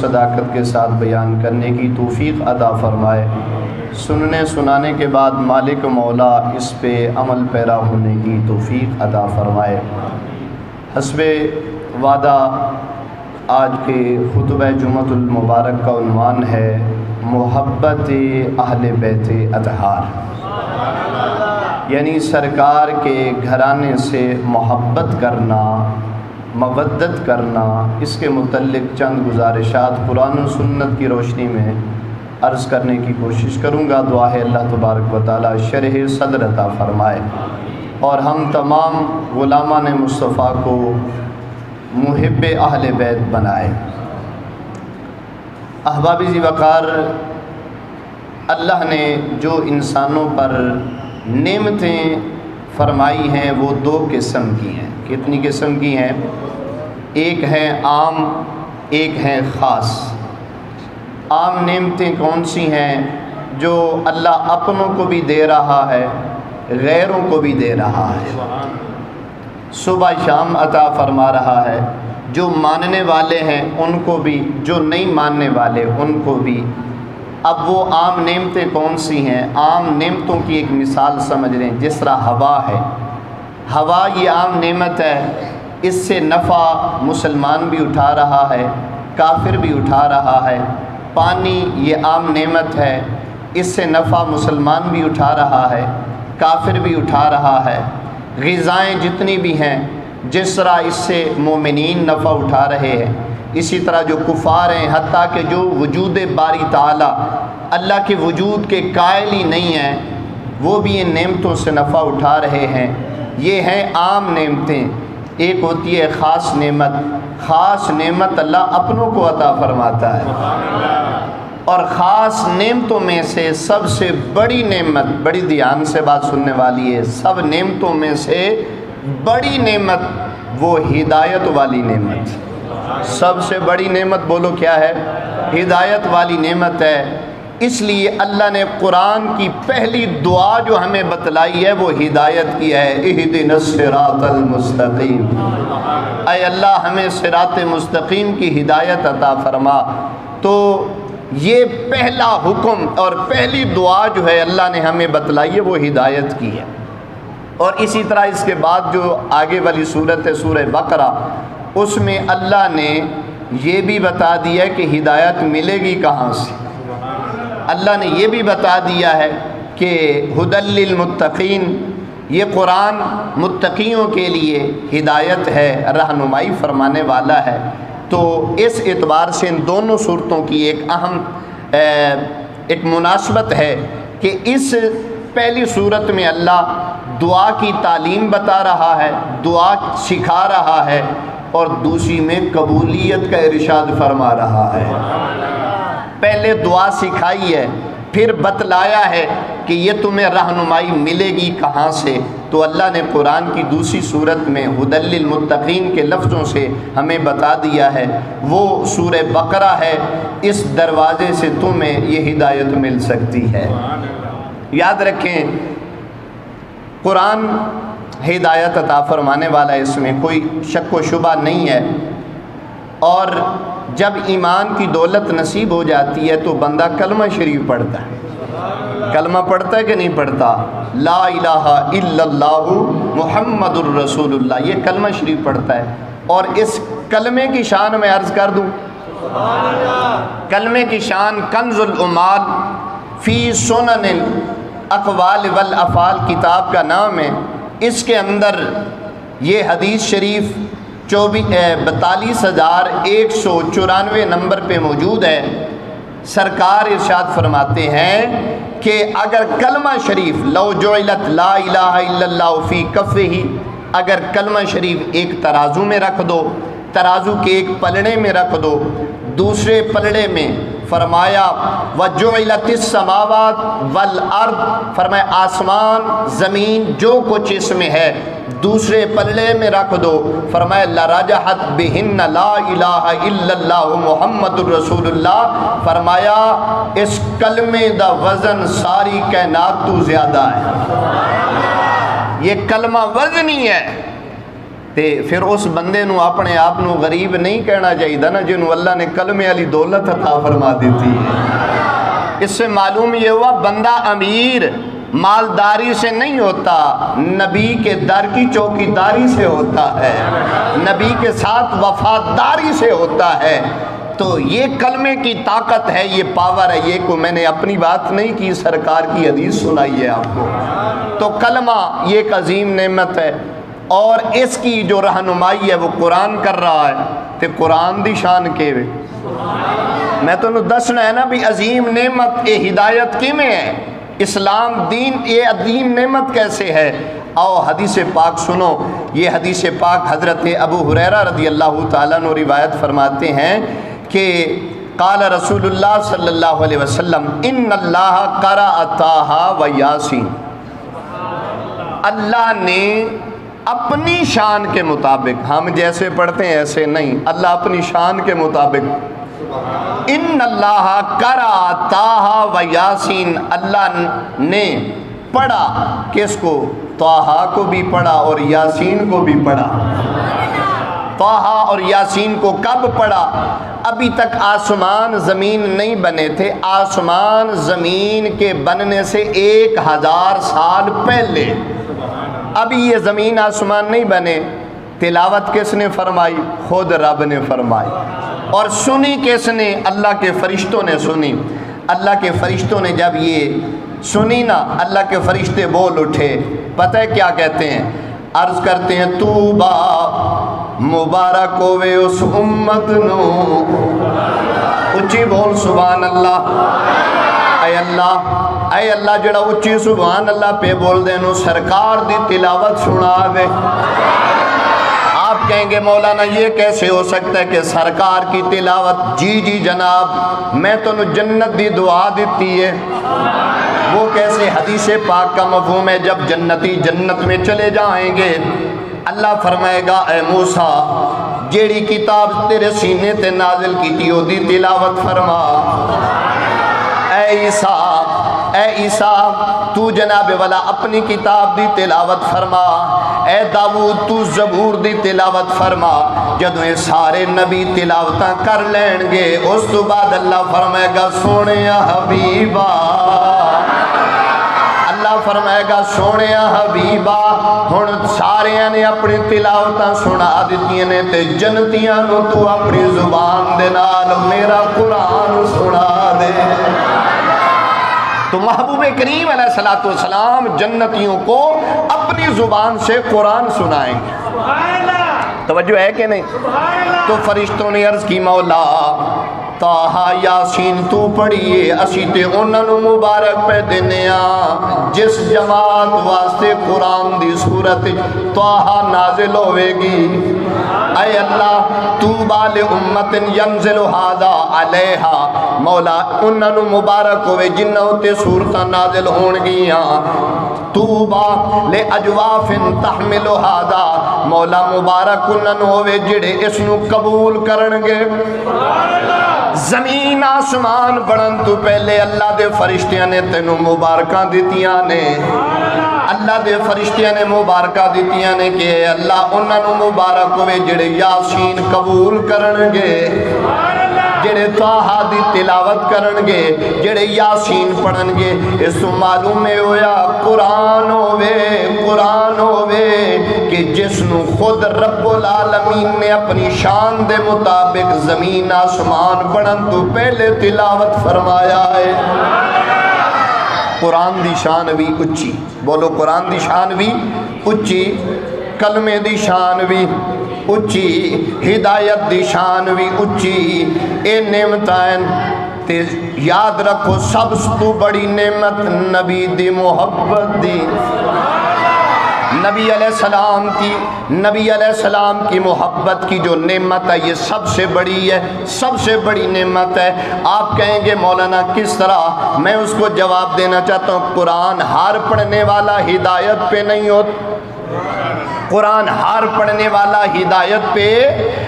صداقت کے ساتھ بیان کرنے کی توفیق عطا فرمائے۔ سننے سنانے کے بعد مالک مولا اس پہ عمل پیرا ہونے کی توفیق عطا فرمائے۔ حسب وعدہ آج کے خطبہ جمعۃ المبارک کا عنوان ہے محبت اہل بیت اطہار، یعنی سرکار کے گھرانے سے محبت کرنا، مودت کرنا۔ اس کے متعلق چند گزارشات قرآن و سنت کی روشنی میں عرض کرنے کی کوشش کروں گا۔ دعا ہے اللہ تبارک و تعالی شرح صدر عطا فرمائے اور ہم تمام غلامان مصطفیٰ کو محب اہل بیت بنائے۔ احباب ذی وقار، اللہ نے جو انسانوں پر نعمتیں فرمائی ہیں وہ دو قسم کی ہیں۔ کتنی قسم کی ہیں؟ ایک ہیں عام، ایک ہیں خاص۔ عام نعمتیں کون سی ہیں؟ جو اللہ اپنوں کو بھی دے رہا ہے، غیروں کو بھی دے رہا ہے، صبح شام عطا فرما رہا ہے۔ جو ماننے والے ہیں ان کو بھی، جو نہیں ماننے والے ان کو بھی۔ اب وہ عام نعمتیں کون سی ہیں؟ عام نعمتوں کی ایک مثال سمجھ لیں، جس طرح ہوا ہے۔ ہوا یہ عام نعمت ہے، اس سے نفع مسلمان بھی اٹھا رہا ہے، کافر بھی اٹھا رہا ہے۔ پانی یہ عام نعمت ہے، اس سے نفع مسلمان بھی اٹھا رہا ہے، کافر بھی اٹھا رہا ہے۔ غذائیں جتنی بھی ہیں، جس طرح اس سے مومنین نفع اٹھا رہے ہیں، اسی طرح جو کفار ہیں، حتیٰ کہ جو وجود باری تعالی اللہ کے وجود کے قائل ہی نہیں ہیں، وہ بھی ان نعمتوں سے نفع اٹھا رہے ہیں۔ یہ ہیں عام نعمتیں۔ ایک ہوتی ہے خاص نعمت۔ خاص نعمت اللہ اپنوں کو عطا فرماتا ہے، اور خاص نعمتوں میں سے سب سے بڑی نعمت، بڑی دھیان سے بات سننے والی ہے، سب نعمتوں میں سے بڑی نعمت وہ ہدایت والی نعمت۔ سب سے بڑی نعمت بولو کیا ہے؟ ہدایت والی نعمت ہے۔ اس لیے اللہ نے قرآن کی پہلی دعا جو ہمیں بتلائی ہے وہ ہدایت کی ہے، اہدنا الصراط المستقیم۔ اے اللہ ہمیں صراط مستقیم کی ہدایت عطا فرما۔ تو یہ پہلا حکم اور پہلی دعا جو ہے اللہ نے ہمیں بتلائی ہے وہ ہدایت کی ہے۔ اور اسی طرح اس کے بعد جو آگے والی صورت ہے سورہ بقرہ، اس میں اللہ نے یہ بھی بتا دیا کہ ہدایت ملے گی کہاں سے۔ اللہ نے یہ بھی بتا دیا ہے کہ ھدی للمتقین، یہ قرآن متقیوں کے لیے ہدایت ہے، رہنمائی فرمانے والا ہے۔ تو اس اعتبار سے ان دونوں صورتوں کی ایک اہم ایک مناسبت ہے کہ اس پہلی صورت میں اللہ دعا کی تعلیم بتا رہا ہے، دعا سکھا رہا ہے، اور دوسری میں قبولیت کا ارشاد فرما رہا ہے۔ پہلے دعا سکھائی ہے، پھر بتلایا ہے کہ یہ تمہیں رہنمائی ملے گی کہاں سے۔ تو اللہ نے قرآن کی دوسری صورت میں ھدی للمتقین کے لفظوں سے ہمیں بتا دیا ہے، وہ سورہ بقرہ ہے، اس دروازے سے تمہیں یہ ہدایت مل سکتی ہے۔ یاد رکھیں، قرآن ہدایت عطا فرمانے والا ہے، اس میں کوئی شک و شبہ نہیں ہے۔ اور جب ایمان کی دولت نصیب ہو جاتی ہے تو بندہ کلمہ شریف پڑھتا ہے۔ کلمہ پڑھتا ہے کہ نہیں پڑھتا؟ لا الہ الا اللہ محمد الرسول اللہ، یہ کلمہ شریف پڑھتا ہے۔ اور اس کلمے کی شان میں عرض کر دوں، کلمے کی شان کنز العمال فی سنن الاقوال والافعال کتاب کا نام ہے۔ اس کے اندر یہ حدیث شریف 42,194 نمبر پہ موجود ہے۔ سرکار ارشاد فرماتے ہیں کہ اگر کلمہ شریف لو جعلت لا الہ الا اللہ فی کفہ، اگر کلمہ شریف ایک ترازو میں رکھ دو، ترازو کے ایک پلڑے میں رکھ دو، دوسرے پلڑے میں فرمایا وَجُعِلَتِ السَّمَاوَاتُ وَالْأَرْضُ، فرمایا آسمان زمین جو کچھ اس میں ہے دوسرے پلڑے میں رکھ دو، فرمایا لَرَجَحَتْ بِهِنَّ لَا إِلَٰهَ إِلَّا اللَّهُ مُحَمَّدٌ رسول اللہ، فرمایا اس کلمے دا وزن ساری کائنات تو زیادہ ہے۔ یہ کلمہ وزنی ہے، تے پھر اس بندے نو اپنے آپ نو غریب نہیں کہنا چاہیے نا جنہوں اللہ نے کلمے والی دولت عطا فرما دیتی ہے۔ اس سے معلوم یہ ہوا بندہ امیر مالداری سے نہیں ہوتا، نبی کے در کی چوکیداری سے ہوتا ہے، نبی کے ساتھ وفاداری سے ہوتا ہے۔ تو یہ کلمے کی طاقت ہے، یہ پاور ہے، یہ کو میں نے اپنی بات نہیں کی، سرکار کی حدیث سنائی ہے آپ کو۔ تو کلمہ یہ ایک عظیم نعمت ہے، اور اس کی جو رہنمائی ہے وہ قرآن کر رہا ہے۔ تے قرآن دی شان کے وے میں تو دسنا ہے نا بھی عظیم نعمت یہ ہدایت کی میں ہے، اسلام دین یہ عظیم نعمت کیسے ہے۔ آؤ حدیث پاک سنو۔ یہ حدیث پاک حضرت ابو ہریرہ رضی اللہ تعالیٰ عنہ روایت فرماتے ہیں کہ قال رسول اللہ صلی اللہ علیہ وسلم ان اللہ قرأ طٰہٰ و یاسین، اللہ نے اپنی شان کے مطابق، ہم جیسے پڑھتے ہیں ایسے نہیں، اللہ اپنی شان کے مطابق ان اللہ قرأ طٰہٰ و یاسین، اللہ نے پڑھا کس کو؟ طٰہٰ کو بھی پڑھا اور یاسین کو بھی پڑھا۔ طٰہٰ اور یاسین کو کب پڑھا؟ ابھی تک آسمان زمین نہیں بنے تھے، آسمان زمین کے بننے سے 1000 سال پہلے، ابھی یہ زمین آسمان نہیں بنے۔ تلاوت کس نے فرمائی؟ خود رب نے فرمائی۔ اور سنی کس نے؟ اللہ کے فرشتوں نے سنی۔ اللہ کے فرشتوں نے جب یہ سنی نا، اللہ کے فرشتے بول اٹھے، پتہ ہے کیا کہتے ہیں؟ عرض کرتے ہیں توبہ مبارک ہوئے اس امت نو، اچھی بول سبحان اللہ۔ اے اللہ جڑا اچھی سبحان اللہ پہ بول دے نو سرکار دی تلاوت سنا دے۔ آپ کہیں گے مولانا یہ کیسے ہو سکتا ہے کہ سرکار کی تلاوت؟ جی جناب، میں تو جنت دی دعا دیتی ہے۔ وہ کیسے؟ حدیث پاک کا مفہوم ہے جب جنتی جنت میں چلے جائیں گے، اللہ فرمائے گا اے موسیٰ جیڑی کتاب تیرے سینے تے نازل کی تھی وہ دی تلاوت فرما۔ اے عیسیٰ تو جناب والا اپنی کتاب دی تلاوت فرما۔ اے داؤد تو زبور دی تلاوت فرما۔ جدوں یہ سارے نبی تلاوتاں کر لین گے اس تو بعد اللہ فرمائے گا سونے حبیبا، اللہ فرمائے گا سونے حبیبا ہن سارے نے اپنی تلاوتاں سنا دیتی نے تے جنتیاں نو تو اپنی زبان دے نال میرا قرآن سنا دے۔ تو محبوب کریم علیہ السلام جنتیوں کو اپنی زبان سے قرآن سنائیں گے۔ توجہ ہے کہ نہیں؟ تو فرشتوں نے عرض کی مولا طٰہٰ یاسین تو پڑھیے اسی تے انہاں نوں مبارک پہ دینے جس جماعت واسطے قرآن دی صورت طٰہٰ نازل ہوئے گی۔ اے اللہ طوبیٰ لأمت ینزل ھذا علیہا، مولا انہاں نوں مبارک ہوئے جنہاں تے صورتاں نازل ہون گیاں۔ طوبیٰ لأجواف تحمل ھذا، مولا مبارک انہاں نوں ہوئے جڑے اس نوں قبول کرن گے۔ زمین آسمان بڑھن تو پہلے اللہ دے فرشتیاں نے تینوں مبارکاں دیتیاں نے، اللہ دے فرشتیاں نے مبارکاں دیتیاں نے کہ اللہ انہاں نوں مبارک ہوئے جڑے یاسین قبول کرن گے، جڑے طٰہٰ دی تلاوت کرن گے، جڑے یاسین پڑھن گے۔ اس تو معلوم ہویا قرآن ہوئے کہ جس نو خود رب العالمین نے اپنی شان دے مطابق زمین آسمان بڑھن تو پہلے تلاوت فرمایا ہے۔ قرآن دی شان بھی اچھی، بولو قرآن دی شان بھی اچھی، کلمے دی شان بھی اچھی، ہدایت دی شان بھی اچھی۔ اے نعمتائن تے یاد رکھو سب تو بڑی نعمت نبی دی محبت دی، نبی علیہ السلام کی محبت کی جو نعمت ہے یہ سب سے بڑی ہے، سب سے بڑی نعمت ہے۔ آپ کہیں گے مولانا کس طرح؟ میں اس کو جواب دینا چاہتا ہوں، قرآن ہر پڑھنے والا ہدایت پہ نہیں ہوتا، قرآن ہر پڑھنے والا ہدایت پہ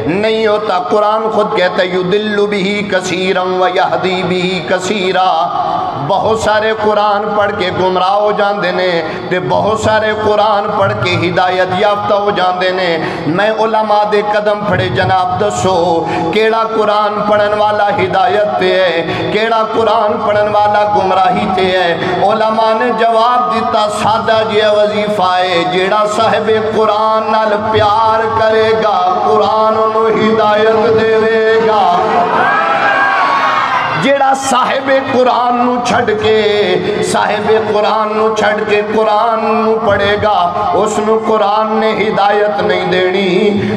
نہیں ہوتا۔ قرآن خود کہتا ہے یضل بہ کثیرا ویہدی بہ کثیرا، بہت سارے قرآن پڑھ کے گمراہ ہو جاندے نے تے بہت سارے قرآن پڑھ کے ہدایت یافتہ ہو جاندے نے۔ میں علماء دے قدم پھڑے جناب دسو کیڑا قرآن پڑھن والا ہدایت تے ہے، کیڑا قرآن پڑھن والا گمراہی تے ہے؟ علماء نے جواب دیتا سادہ جہا وظیفہ ہے، جیڑا صاحب قرآن نال پیار کرے گا قرآن انہوں ہدایت دے گا، جیڑا صاحب قرآن نو چھڑ کے قرآن نو پڑھے گا اس نو قرآن نے ہدایت نہیں دینی،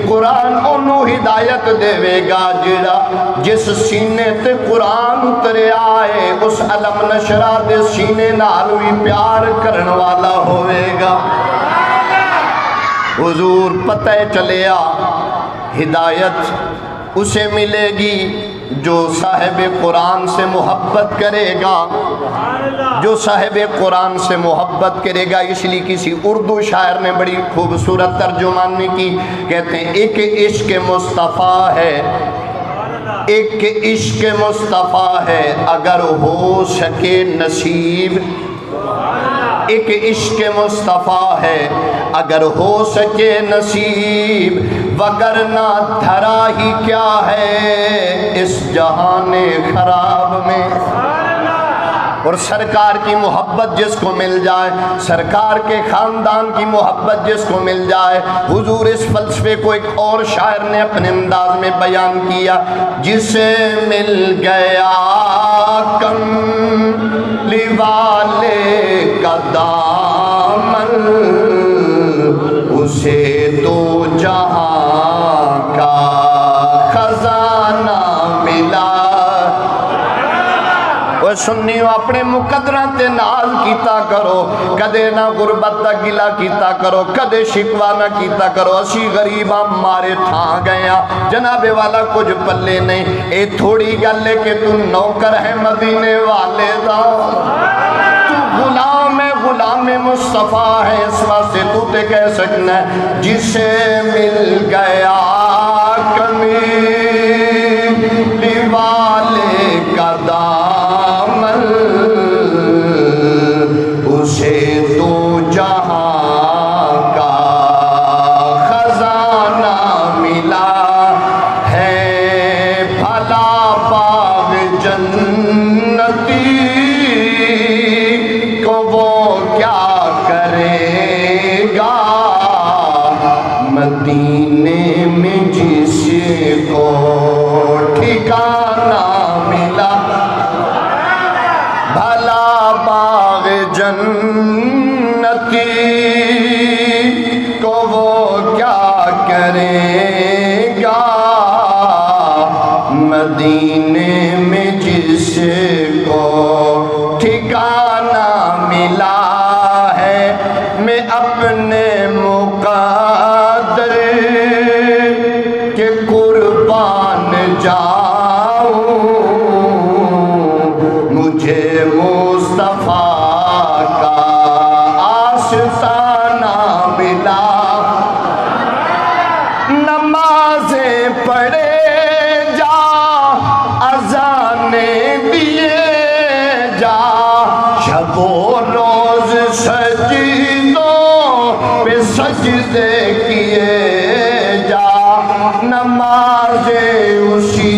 قرآن انہوں ہدایت دے گا جیڑا جس سینے تے قرآن اترے آئے اس علم نشرہ دے سینے نال بھی پیار کرن والا ہوئے گا۔ حضور پتہ چلیا ہدایت اسے ملے گی جو صاحب قرآن سے محبت کرے گا، جو صاحب قرآن سے محبت کرے گا۔ اس لیے کسی اردو شاعر نے بڑی خوبصورت ترجمانی کی، کہتے ہیں ایک عشق مصطفیٰ ہے، ایک عشق مصطفیٰ ہے اگر ہو سکے نصیب، ایک عشق مصطفیٰ ہے اگر ہو سکے نصیب، وگرنہ دھرا ہی کیا ہے اس جہان خراب میں۔ اور سرکار کی محبت جس کو مل جائے، سرکار کے خاندان کی محبت جس کو مل جائے، حضور اس فلسفے کو ایک اور شاعر نے اپنے انداز میں بیان کیا، جسے مل گیا کملی والے کا دامن اسے تو جہاں کا خزانہ ملا۔ سنیو اپنے مقدران تے ناز کیتا کرو، کدے نہ غربت دا گلا کیتا کرو، کدے شکوا نہ کیتا کرو، اسی غریباں مارے تھاں گیا جناب والا کچھ پلے نہیں، اے تھوڑی گلے کہ تو نوکر ہے مدینے والے دا، تو غلام ہے، غلام مصطفیٰ ہے، اس واسطے تو تے کہہ سکنا ہے جسے مل گیا کمیلی والے کا دامن اسے تو جہاں کا خزانہ ملا ہے، بھلا باغ جنتی کو وہ کیا کرے گا، مدینے میں جس کو ٹھکانہ ملا، بھلا باغ جنتی کو وہ کیا کرے گا، مدینے میں جس کو ٹھکانہ ملا ہے۔ میں اپنے مقدر کے قربان جاؤں، مجھے مصطفیٰ کا آستانہ ملا، نمازیں پڑھے جا اذانیں دیے جا، شب و روز سجدوں پہ سجدے کیے جا، نمازیں اسی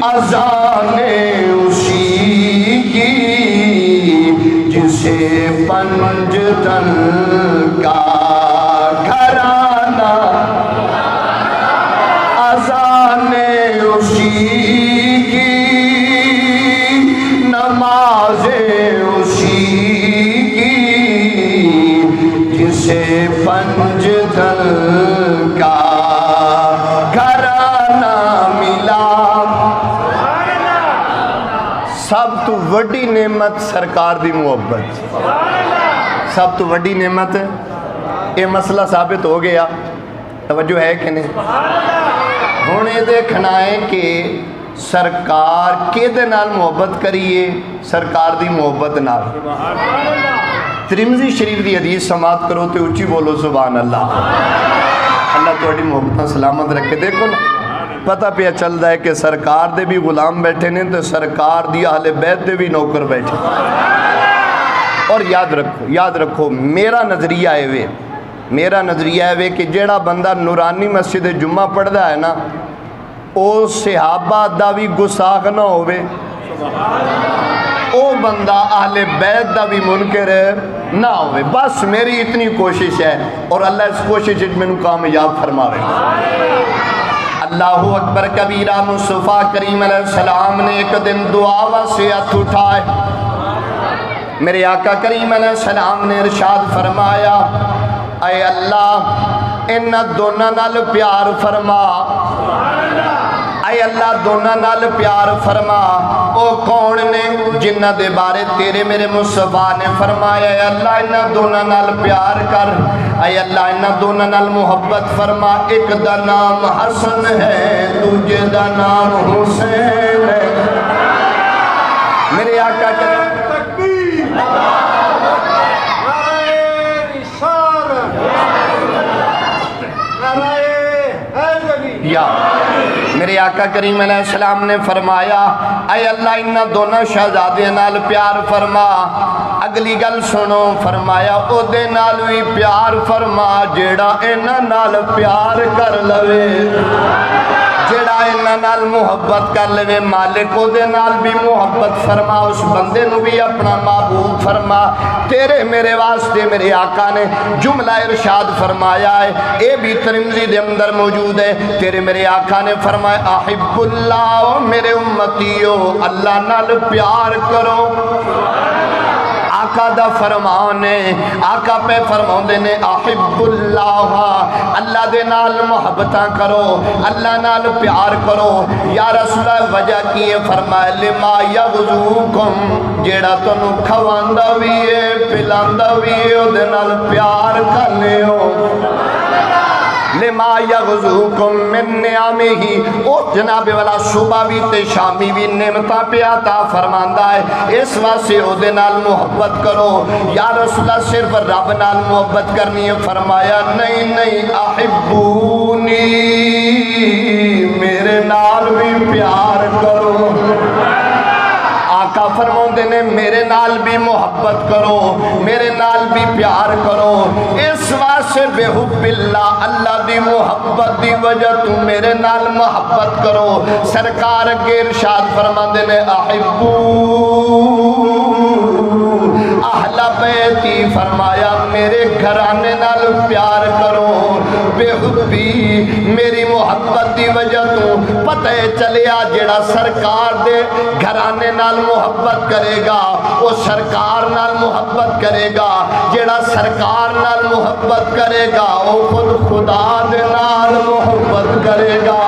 اذانیں اسی کی جسے پنجتن کا گھرانہ، اذانیں اسی کی نمازیں اسی کی جسے پنجتن کا گھرانہ ملا۔ سب تو وڈی نعمت سرکار دی محبت، سب تو وڈی نعمت، یہ مسئلہ ثابت ہو گیا، توجہ ہے کہ نہیں؟ ہوں یہ دیکھنا ہے کہ سرکار کے دے نال محبت کریے، سرکار دی محبت نال۔ ترمذی شریف دی حدیث سماعت کرو تے اچھی بولو سبحان اللہ۔ اللہ تھوڑی محبت سلامت رکھے. دیکھو نا پتہ پہ چلتا ہے کہ سرکار دے بھی غلام بیٹھے نے تو سرکار دی اہل بیت دے بھی نوکر بیٹھے. اور یاد رکھو میرا نظریہ ہے کہ جیڑا بندہ نورانی مسجد جمعہ پڑھدا ہے نا او صحابہ دا بھی گستاخ نہ ہوئے، او بندہ اہل بیت دا بھی منکر نہ ہوئے. بس میری اتنی کوشش ہے اور اللہ اس کوشش میں کامیاب فرماوے. اللہ اکبر کبیرہ. مصطفیٰ کریم علیہ السلام نے ایک دن دعا واسطے ہاتھ اٹھائے. میرے آقا کریم علیہ السلام نے ارشاد فرمایا اے اللہ ان دونوں نال پیار فرما، اے اللہ دونوں نال پیار فرما. او کون نے؟ جنہ دے بارے تیرے میرے مصطفیٰ نے فرمایا اے اللہ انہ دونوں نال پیار کر، اے اللہ انہ دونوں نال محبت فرما. ایک دا نام حسن ہے دوجے دا نام حسین ہے. میرے آقا کریم میرے آقا کریم علیہ السلام نے فرمایا اے اللہ انہ دونوں شہزادے نال پیار فرما. اگلی گل سنو، فرمایا او دے نال بھی پیار فرما جیڑا انہ نال پیار کر لوے، جیڑا انہ نال محبت کر لوے. مالک او دے نال بھی محبت فرما، اس بندے نو بھی اپنا محبوب فرما. تیرے میرے واسطے میرے آقا نے جملہ ارشاد فرمایا ہے، اے بھی ترمذی دے اندر موجود ہے. تیرے میرے آقا نے فرمایا احب اللہ، میرے امتیو اللہ نال پیار کرو. آقا دا فرمان ہے، آقا پہ فرمان دینے احب اللہ، اللہ دے نال محبتاں کرو، اللہ نال پیار کرو. یا رسول اللہ وجہ کی ہے؟ فرمایا لما یغزوکم، جیڑا تنو کھواندا بھی ہے پلاندا بھی ہے او دے نال پیار کر لیو. لما یغزوکم من نعمہی، او جناب والا صبح بھی تے شامی بھی نعمتاں پہ عطا فرماندا ہے، اس واسطے او دے نال محبت کرو. یا رسول اللہ صرف رب نال محبت کرنی ہے؟ فرمایا نہیں احبونی، میرے نال بھی پیار کرو. آقا فرماندے نے میرے نال بھی محبت کرو، میرے نال بھی پیار کرو. اس واسطے بے حب اللہ، اللہ دی محبت دی وجہ تو میرے نال محبت کرو. سرکار کے ارشاد فرماندے نے احبو اہل بیتی، فرمایا میرے گھرانے نال پیار کرو. بے حبی میری محبت دی وجہ تو پتہ چلیا جیڑا سرکار دے گھرانے نال محبت کرے گا وہ سرکار نال محبت کرے گا. جیڑا سرکار نال محبت کرے گا وہ خود خدا دے نال محبت کرے گا.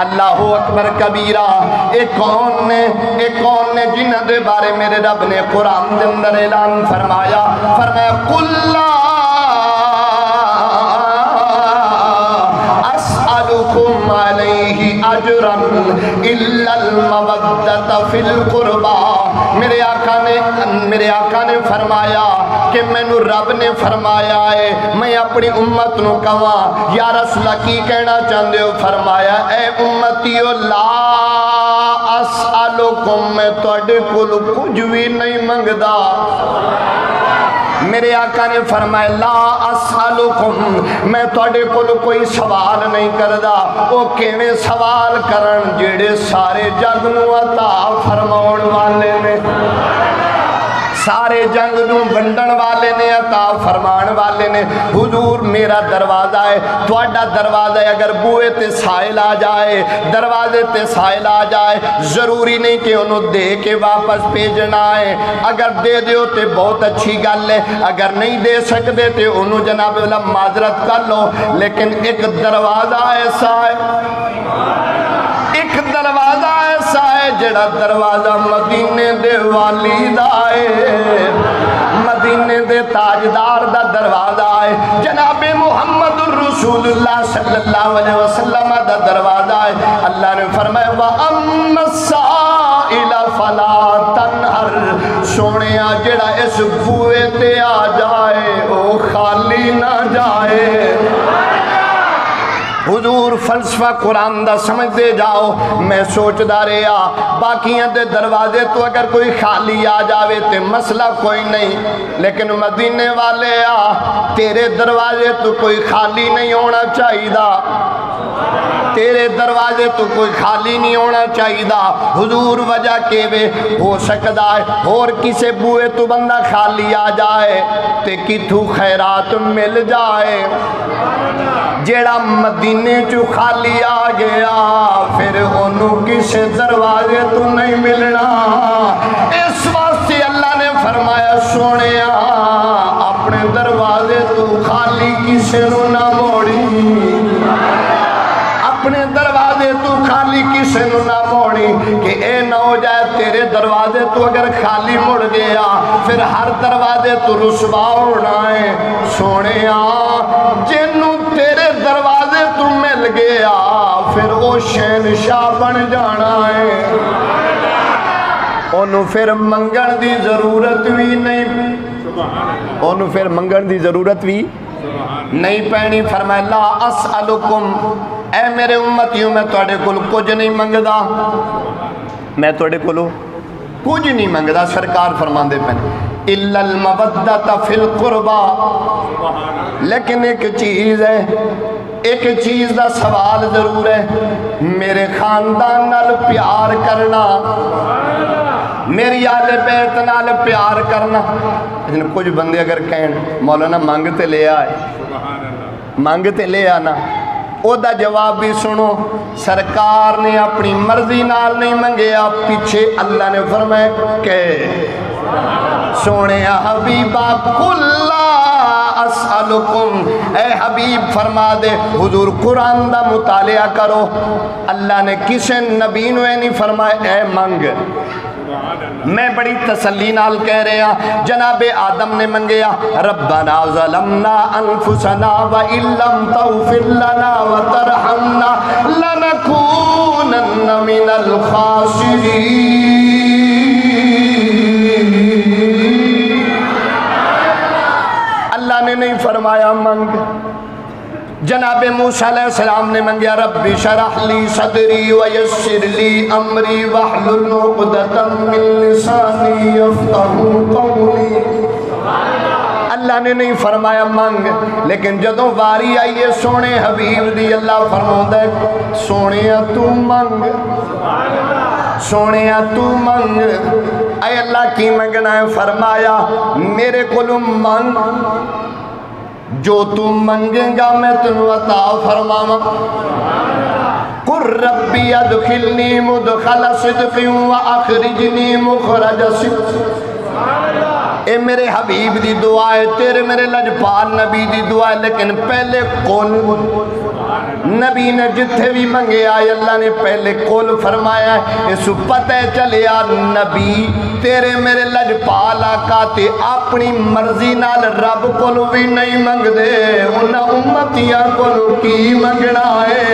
اللہ اکبر کبیرہ. ایک کون نے جنہ دے بارے میرے رب نے قرآن دے اندر اعلان فرمایا قل لا اسألکم علیہ اجرا الا المودۃ فی القربى. میرے آقا نے فرمایا کہ مینوں رب نے فرمایا ہے میں اپنی امت نو کہاں یا رسول اللہ کی کہنا چاہتے ہو؟ فرمایا اے امتیو لا اسألکم، میں تواڈے کول کچھ بھی نہیں منگدا. میرے آقا نے فرمایا لا اسألکم، میں تواڈے کول کوئی سوال نہیں کردا. او کیویں سوال کرن جڑے سارے جگ نو عطا فرماون والے نے، سارے جنگ نو ونڈن والے نے، عطا فرمان والے نے. حضور میرا دروازہ ہے، تواڈا دروازہ ہے، اگر بوئے تے سائل آ جائے، دروازے تے سائل آ جائے، ضروری نہیں کہ انہوں دے کے واپس بھیجنا ہے. اگر دے دیو تے بہت اچھی گل ہے، اگر نہیں دے سکتے تے انہوں جناب اللہ معذرت کر لو. لیکن ایک دروازہ ایسا ہے، ایک دروازہ ایسا ہے جڑا دروازہ مدینے دے والی دا ہے، مدینے دے تاجدار دا دروازہ ہے، جناب محمد الرسول اللہ صلی اللہ علیہ وسلم دا دروازہ ہے. اللہ نے فرمایا وَأَمَّا السَّائِلَ فَلَا تَنْهَرْ، سونیا جڑا اس بوئے تے آ جائے او خالی نہ جائے۔ حضور فلسفہ قرآن دا سمجھتے جاؤ۔ میں سوچدا رہا باقیاں دے دروازے تو اگر کوئی خالی آ جاوے تے مسئلہ کوئی نہیں، لیکن مدینے والے تیرے دروازے تو کوئی خالی نہیں ہونا چاہیے، تیرے دروازے تو کوئی خالی نہیں ہونا چاہیے۔ حضور وجہ کے وے ہو سکتا ہے اور کسے بوئے تو بندہ خالی آ جائے تے کتھو خیرات مل جائے۔ جیڑا مدینے چو خالی آ گیا پھر انہوں کسے دروازے تو نہیں ملنا۔ اس واسطے اللہ نے فرمایا سونے اپنے دروازے تو خالی کسے نو نہ موڑی، اپنے دروازے تو خالی کسے نو نہ موڑی، کہ اے نہ ہو جائے تیرے دروازے تو اگر خالی مڑ گیا پھر ہر دروازے تو رسوا ہونا ہے۔ سونے جنوں تیرے دروازے تو مل گیا پھر وہ شہنشاہ بن جانا ہے، انہوں پھر منگن دی ضرورت بھی نہیں، انہوں پھر منگن دی ضرورت بھی نہیں پینی۔ فرمایا لا اسألکم، اے میرے امتیوں میں توڑے کل کچھ نہیں منگدا، میں توڑے کلو کچھ نہیں منگدا۔ سرکار فرمان دے پہنے اِلَّا الْمَوَدَّةَ فِي الْقُرْبَى، لیکن ایک چیز ہے، ایک چیز دا سوال ضرور ہے، میرے خاندان نال پیار کرنا، میری آل بیت نال پیار کرنا۔ لیکن کچھ بندے اگر کہیں مولانا مانگتے لے آئے، مانگتے لے آنا، او دا جواب بھی سنو، سرکار نے اپنی مرضی نال نہیں منگیا، پیچھے اللہ نے فرمایا کہ سونے حبیبہ قُلْ لَا اسألکم، اے حبیب فرما دے حضور قرآن دا مطالعہ کرو، اللہ نے کسے نبی نو نہیں فرمایا اے منگ۔ میں بڑی تسلی نال کہہ رہے ہیں جناب آدم نے منگیا ربنا ظلمنا انفسنا وَإِن لَّمْ تَغْفِرْ لَنَا وَتَرْحَمْنَا لَنَكُونَنَّ مِنَ الْخَاسِرِينَ۔ اللہ نے نہیں فرمایا منگ۔ جناب موسیٰ علیہ السلام نے منگیا رب شرح لی صدری ویسر لی امری واحلل عقدۃ من لسانی یفقہوا قولی۔ اللہ نے نہیں فرمایا منگ، لیکن جدوں واری آئیے سونے حبیب دی اللہ فرماؤں ہے سونے تو منگ، سونے تو منگ۔ اے اللہ کی منگنا ہے؟ فرمایا میرے کولوں منگ، جو تم منگیں گا میں تنو عطا فرماواں۔ قُلْ رَبِّ ادْخِلْنِي مُدْخَلَ صِدْقٍ وَأَخْرِجْنِي مُخْرَجَ صِدْقٍ۔ اے میرے حبیب دی دعا ہے، تیرے میرے لجپال نبی دی دعا ہے، لیکن پہلے قول نبی نے جتھے بھی منگے آئے اللہ نے پہلے قول فرمایا ہے۔ اس پتہ چلیا نبی تیرے میرے لجپال آقا تے اپنی مرضی نال رب کول بھی نہیں منگ دے، انہاں امتیاں کول کی منگنا ہے؟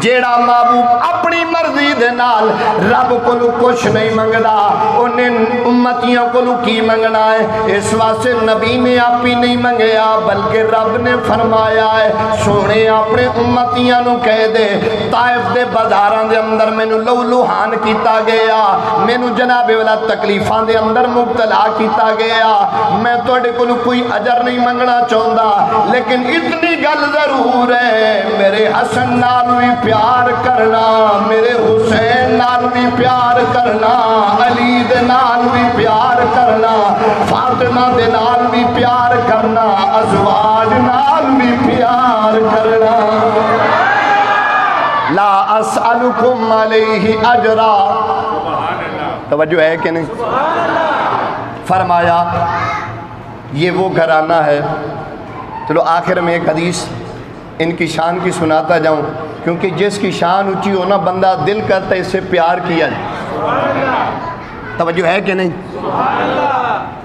جیڑا محبوب اپنی مرضی دے نال رب کولو کچھ نہیں منگدا، انہیں امتیاں کولو کی منگنا ہے؟ اس واسطے نبی نے آپ ہی نہیں منگیا بلکہ رب نے فرمایا ہے سونے اپنے امتیاں نو کہہ دے طائف دے بازاراں دے اندر مینوں لو لوہان کیتا گیا، مینوں جناب والا تکلیفاں دے اندر مبتلا کیتا گیا، میں تواڈے کولو کوئی اجر نہیں منگنا چاہندا، لیکن اتنی گل ضرور ہے میرے حسن نال بھی پیار کرنا، میرے حسین نال بھی پیار کرنا، علی دے نال بھی پیار کرنا، فاطمہ دے نال بھی پیار کرنا، ازواج نال بھی پیار کرنا۔ لا اسألکم علیہ اجرا، توجہ ہے کہ نہیں؟ فرمایا یہ وہ گھرانہ ہے۔ چلو آخر میں ایک حدیث ان کی شان کی سناتا جاؤں، کیونکہ جس کی شان اونچی ہونا بندہ دل کرتا ہے اس سے پیار کیا جائے۔ توجہ ہے کہ نہیں؟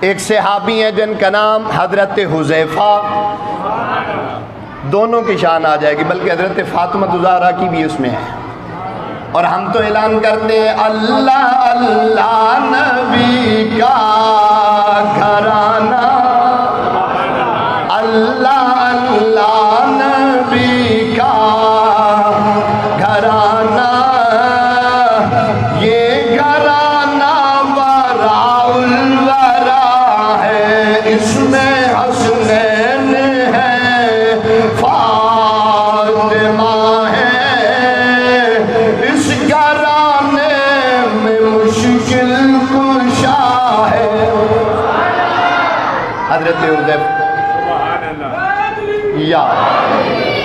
ایک صحابی ہیں جن کا نام حضرت حذیفہ، دونوں کی شان آ جائے گی، بلکہ حضرت فاطمہ الزہرا کی بھی اس میں ہے، اور ہم تو اعلان کرتے ہیں اللہ اللہ نبی کا گھرانہ،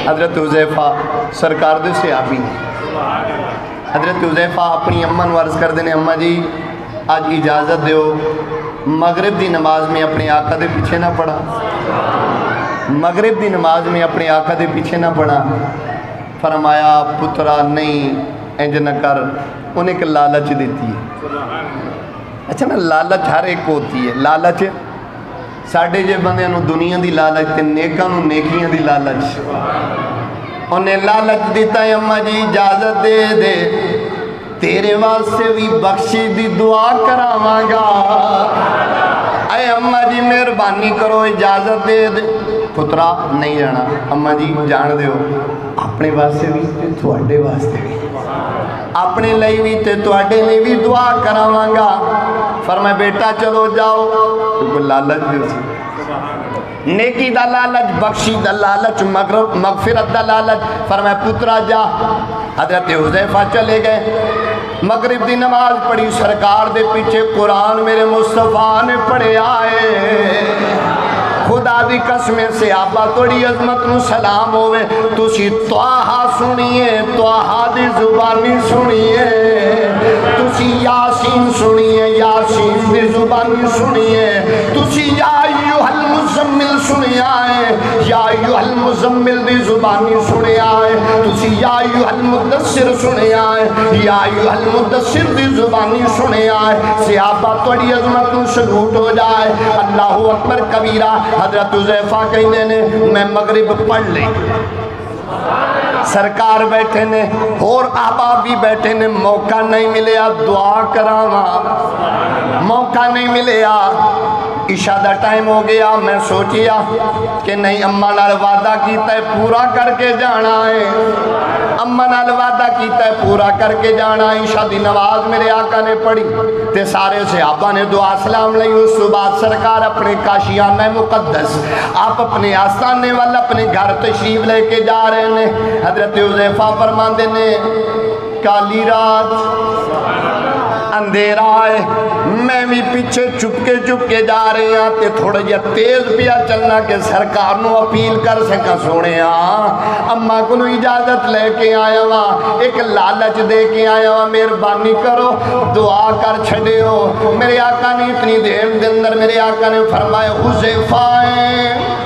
حضرت حذیفہ سرکار دے صحابی نے حضرت حذیفہ اپنی اماں نوں عرض کردے نے اماں جی آج اجازت دیو مغرب دی نماز میں اپنے آقا دے پیچھے نہ پڑھا مغرب دی نماز میں اپنے آقا دے پیچھے نہ پڑھا فرمایا پترا نہیں انج نہ کر انہیں ایک لالچ دیتی ہے اچھا نا لالچ ہر ایک ہوتی ہے لالچ ساڑھے جے بندے انہوں دنیا دی لالچ تے نیکاں نوں نیکیاں دی لالچ انہیں لالچ دیتا ہے اماں جی اجازت دے دے تیرے واسطے بھی بخشی دی دعا کراواں گا اے اماں جی مہربانی کرو اجازت دے دے پترا نہیں جانا اماں جی جان دیو اپنے واسطے بھی تے تواڈے واسطے بھی اپنے لئی بھی تے تواڈے لئی بھی دعا کراواں گا فرمایا بیٹا چلو جاؤ کوئی لالچ دیو سی نیکی دا لالچ بخشی دا لالچ مغفرت دا لالچ فرمایا پترا جا حضرت حذیفہ چلے گئے مغرب دی نماز پڑھی سرکار دے پیچھے قرآن میرے مصطفیٰ نے پڑھے آئے خدا دی قسم سے آبا توڑی عظمت نو سلام ہوئے تسی توہا سنیے توہا دی زبانی سنیے تسی یاسین سنیے یاسین دی زبانی سنیے تسی یا ایوہ المزمل سنی آئے یا ایوہ المزمل دی زبانی سنی آئے تسی یا ایوہ المدثر سنی آئے یا ایوہ المدثر دی زبانی سنی آئے صحابہ توڑی عظمت نو سلوٹ ہو جائے اللہ اکبر کبیرہ حضرت حذیفہ کہنے نے میں مغرب پڑھ لیں سرکار بیٹھے نے اور احباب بھی بیٹھے نے موقع نہیں ملیا دعا کراواں موقع نہیں ملیا عشاء دا ٹائم ہو گیا میں سوچیا کہ نہیں اماں نال وعدہ کیتا ہے پورا کر کے جانا ہے اماں نال وعدہ کیتا ہے پورا کر کے جانا ہے عشاء دی نماز میرے آقا نے پڑھی تے سارے صحابہ نے دعا سلام لئی اس بعد سرکار اپنے کاشیانہ مقدس آپ اپنے آستانے والا اپنے گھر تشریف لے کے جا رہے ہیں حضرت حذیفہ فرماندے نے کالی رات اندھیرا ہے میں بھی پیچھے چپ کے جا رہے ہیں تے تھوڑا جا تیز پیا چلنا کہ سرکار نو اپیل کر سکا سونے اماں کو اجازت لے کے آیا ہوا ایک لالچ دے کے آیا ہوا مہربانی کرو دعا کر چھڑے ہو میرے آقا نے اتنی دیر دے اندر میرے آقا نے فرمایا حذیفہ ہے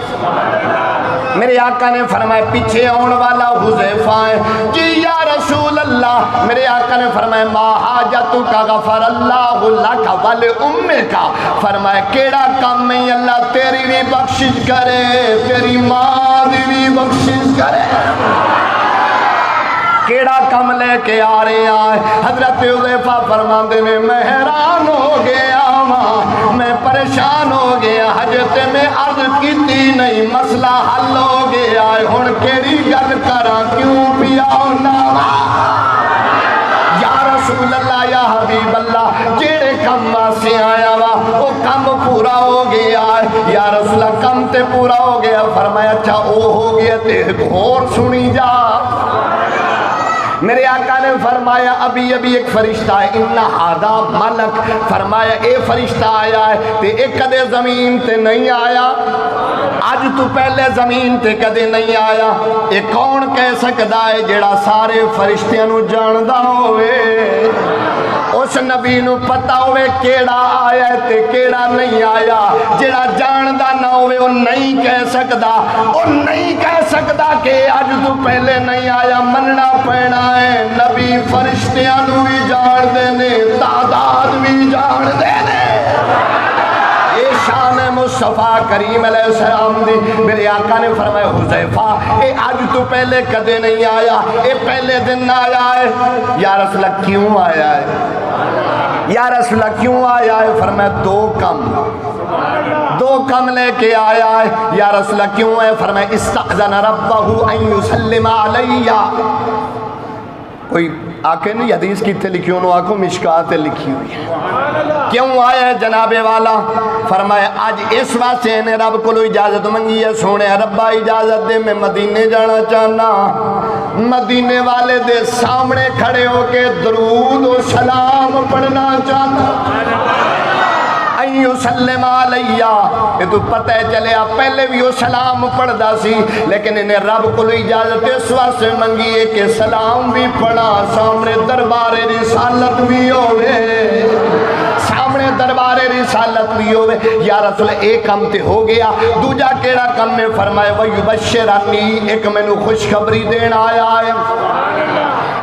میرے آقا نے فرمایا پیچھے آن والا حذیفہ ہے جی یا رسول اللہ میرے آقا نے فرمایا ما حاجتک غفر اللہ لک ول امک فرمایا کیڑا کام میں اللہ تیری بھی بخشش کرے تیری ماں بھی بخشش کرے کیڑا کم لے کے آ رہے ہیں حضرت حذیفہ فرماندے نے میں حیران ہو گیا میں پریشان ہو گیا حجت میں عرض کیتی نہیں مسئلہ حل ہو گیا ہن کیڑی گل کراں کیوں پیا ہونا یا رسول اللہ یا حبیب اللہ جیڑے کم واسطے آیا وا وہ کم پورا ہو گیا یا رسول اللہ کم تے پورا ہو گیا فرمایا اچھا او ہو گیا تے اور سنی جا میرے آقا نے فرمایا ابھی ایک فرشتہ ہے انہا ہادا ملک فرمایا اے فرشتہ آیا ہے تے ایک کدے زمین تے نہیں آیا آج تو پہلے زمین تے کدے نہیں آیا اے کون کہہ سکتا ہے جڑا سارے فرشتیاں نو جاندہ ہوئے اس نبی نو پتہ ہوئے کیڑا آیا ہے تے کیڑا نہیں آیا جڑا جاندہ نہ ہوئے وہ نہیں کہہ سکتا کہ آج تو پہلے نہیں آیا مننا پینا نبی فرشتیاں نو بھی جان دینے تعداد بھی جان دینے یہ شان مصطفیٰ کریم علیہ السلام دی میرے آقا نے فرمایا حذیفہ اے آج تو پہلے کدے نہیں آیا اے پہلے دن آیا ہے یا رسول اللہ کیوں آیا ہے یا رسول اللہ کیوں آیا ہے فرمایا دو کم لے کے آیا ہے یا رسول اللہ کیوں ہے فرمایا استأذن ربہ ان یسلم علیہ کوئی آکے نہیں حدیث کی تھے لکھی انہوں آکھوں مشکات لکھی ہوئی ہے کیوں آیا ہے جناب والا فرمایا آج اس واسطے نے رب کو اجازت منگی ہے سونے ربا اجازت دے میں مدینے جانا چاہنا مدینے والے دے سامنے کھڑے ہو کے درود و سلام پڑھنا چاہنا ان یسلم علیہ، یہ تو پتہ چلے پہلے بھی وہ سلام پڑھدا سی، لیکن انہیں رب کو اجازت اس واسطے منگی ہے کہ سلام بھی پڑھا، سامنے دربار رسالت بھی ہوئے، سامنے دربار رسالت بھی ہوئے۔ یا رسول ایک کام تے ہو گیا، دوجا کیڑا کم میں فرمائے وَيُبَشِّرَنِي، ایک میں نو خوشخبری دین آیا ہے،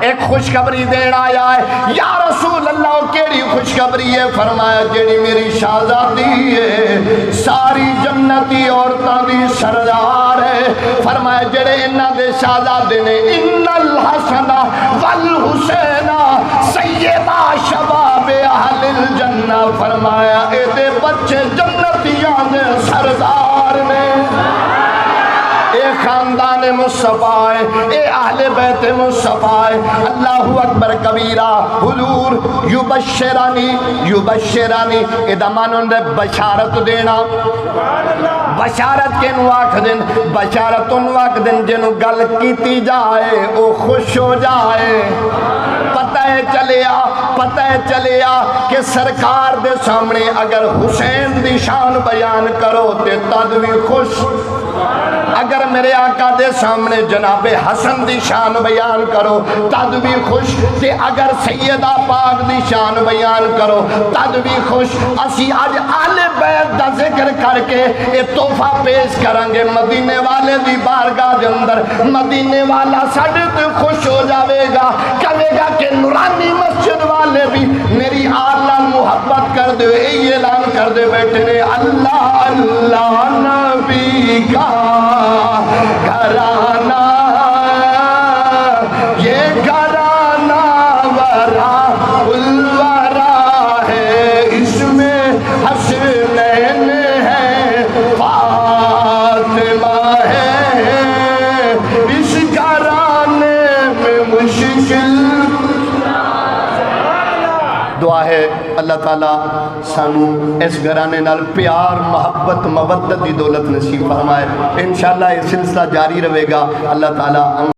ایک خوشخبری دین آیا ہے۔ یا رسول اللہ کیڑی خوشخبری ہے؟ فرمایا جیڑی میری شہزادی ہے ساری جنتی عورتاں دی سردار ہے، فرمایا جڑے انہاں دے شہزادے نے ان الحسن والحسین سیدا شباب اہل الجنہ، فرمایا اے دے بچے جنتیاں دے سردار نے، اے خاندان مصطفیٰ ہے، اے اہل بیت مصطفیٰ ہے۔ اللہ اکبر کبیرہ۔ حضور یبشرانی، یبشرانی ادا مانن دے بشارت دینا، بشارت کے نواک دن، بشارت نواک دن جنو گل کیتی جائے او خوش ہو جائے۔ پتہ چلیا، پتہ چلیا کہ سرکار دے سامنے اگر حسین دی شان بیان کرو تے تد بھی خوش، اگر میرے آقا دے سامنے جناب حسن دی شان بیان کرو تد بھی خوش، تے اگر سیدہ پاک دی شان بیان کرو تد بھی خوش۔ اسی آج اہل بیت دا ذکر کر کے یہ تحفہ پیش کرانگے مدینے والے دی بارگاہ دے اندر، مدینے والا ساڑھے تے خوش ہو جاوے گا، کہے گا کہ نورانی مسجد والے بھی میری آلہ محبت کر دے، یہ اعلان کر دے بیٹھے نے اللہ اللہ نبی کا گھرانہ، یہ گھرانہ ورا الورا ہے، اس میں حسنین ہے فاطمہ ہے، اس گھرانے میں مشکل۔ دعا ہے اللہ تعالیٰ سانو اس گھرانے نال پیار محبت مودت دی دولت نصیب فرمائے۔ انشاءاللہ یہ سلسلہ جاری رہے گا۔ اللہ تعالیٰ